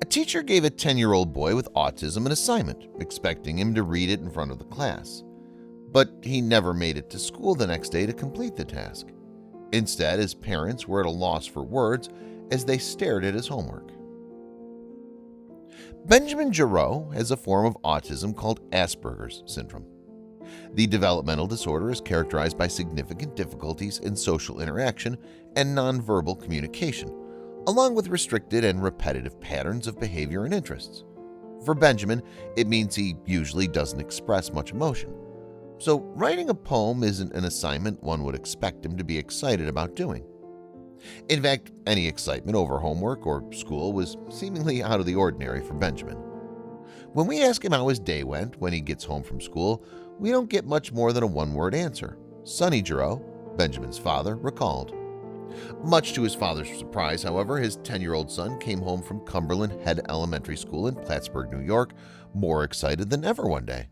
A teacher gave a 10-year-old boy with autism an assignment, expecting him to read it in front of the class. But he never made it to school the next day to complete the task. Instead, his parents were at a loss for words as they stared at his homework. Benjamin Giraud has a form of autism called Asperger's syndrome. The developmental disorder is characterized by significant difficulties in social interaction and nonverbal communication, along with restricted and repetitive patterns of behavior and interests. For Benjamin, it means he usually doesn't express much emotion. So writing a poem isn't an assignment one would expect him to be excited about doing. In fact, any excitement over homework or school was seemingly out of the ordinary for Benjamin. When we ask him how his day went when he gets home from school, we don't get much more than a one-word answer. Sonny Giraud, Benjamin's father, recalled. Much to his father's surprise, however, his 10-year-old son came home from Cumberland Head Elementary School in Plattsburgh, New York, more excited than ever one day.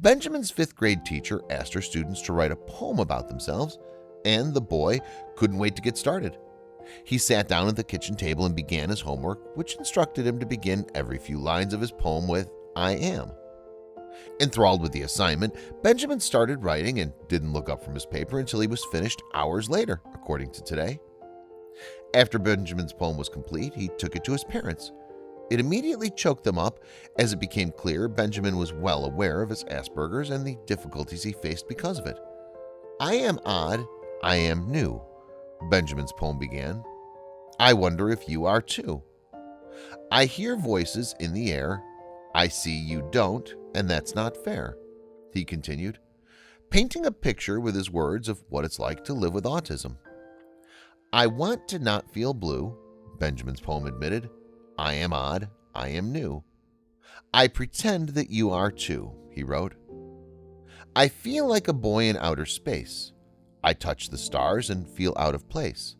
Benjamin's 5th grade teacher asked her students to write a poem about themselves, and the boy couldn't wait to get started. He sat down at the kitchen table and began his homework, which instructed him to begin every few lines of his poem with, "I am." Enthralled with the assignment, Benjamin started writing and didn't look up from his paper until he was finished hours later, according to Today. After Benjamin's poem was complete, he took it to his parents. It immediately choked them up as it became clear Benjamin was well aware of his Asperger's and the difficulties he faced because of it. "I am odd, I am new," Benjamin's poem began. "I wonder if you are too. I hear voices in the air. I see you don't, and that's not fair," he continued, painting a picture with his words of what it's like to live with autism. "I want to not feel blue," Benjamin's poem admitted. "I am odd, I am new. I pretend that you are too," he wrote. "I feel like a boy in outer space. I touch the stars and feel out of place.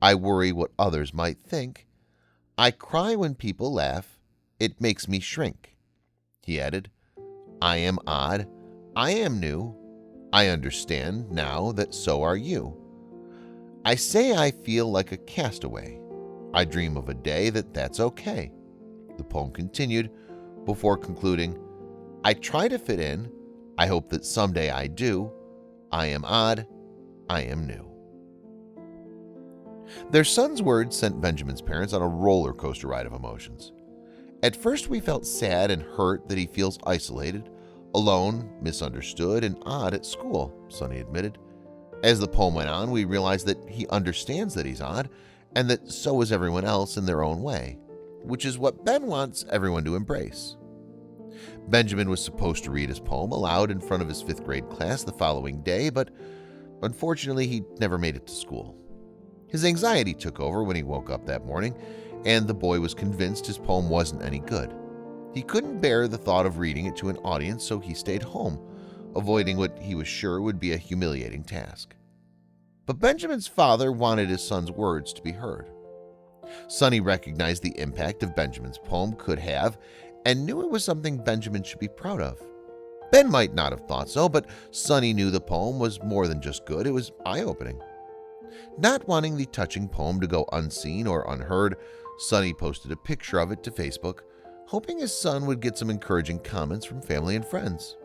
I worry what others might think. I cry when people laugh. It makes me shrink." He added, "I am odd. I am new. I understand now that so are you. I say I feel like a castaway. I dream of a day that's okay." The poem continued before concluding, "I try to fit in. I hope that someday I do. I am odd. I am new." Their son's words sent Benjamin's parents on a roller coaster ride of emotions. "At first we felt sad and hurt that he feels isolated, alone, misunderstood, and odd at school," Sonny admitted. "As the poem went on, we realized that he understands that he's odd, and that so is everyone else in their own way, which is what Ben wants everyone to embrace." Benjamin was supposed to read his poem aloud in front of his 5th grade class the following day, but unfortunately he never made it to school. His anxiety took over when he woke up that morning, and the boy was convinced his poem wasn't any good. He couldn't bear the thought of reading it to an audience, so he stayed home, avoiding what he was sure would be a humiliating task. But Benjamin's father wanted his son's words to be heard. Sonny recognized the impact of Benjamin's poem could have and knew it was something Benjamin should be proud of. Ben might not have thought so, but Sonny knew the poem was more than just good, it was eye-opening. Not wanting the touching poem to go unseen or unheard, Sonny posted a picture of it to Facebook, hoping his son would get some encouraging comments from family and friends.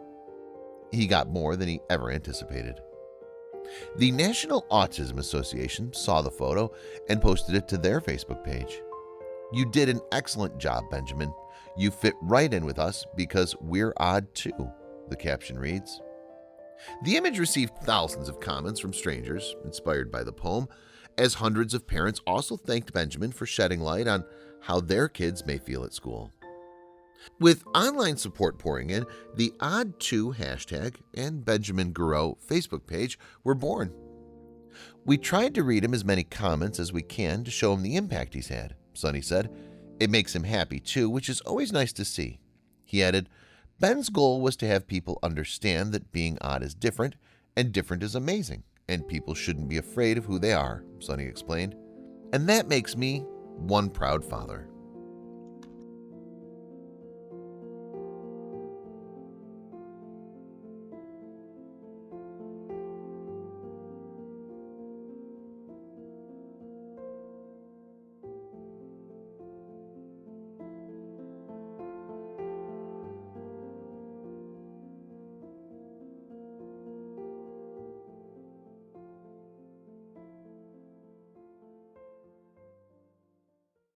He got more than he ever anticipated. The National Autism Association saw the photo and posted it to their Facebook page. "You did an excellent job, Benjamin. You fit right in with us because we're odd too," the caption reads. The image received thousands of comments from strangers inspired by the poem, as hundreds of parents also thanked Benjamin for shedding light on how their kids may feel at school. With online support pouring in, the Odd2 hashtag and Benjamin Giraud Facebook page were born. "We tried to read him as many comments as we can to show him the impact he's had," Sonny said. "It makes him happy too, which is always nice to see." He added, "Ben's goal was to have people understand that being odd is different, and different is amazing, and people shouldn't be afraid of who they are," Sonny explained. "And that makes me one proud father."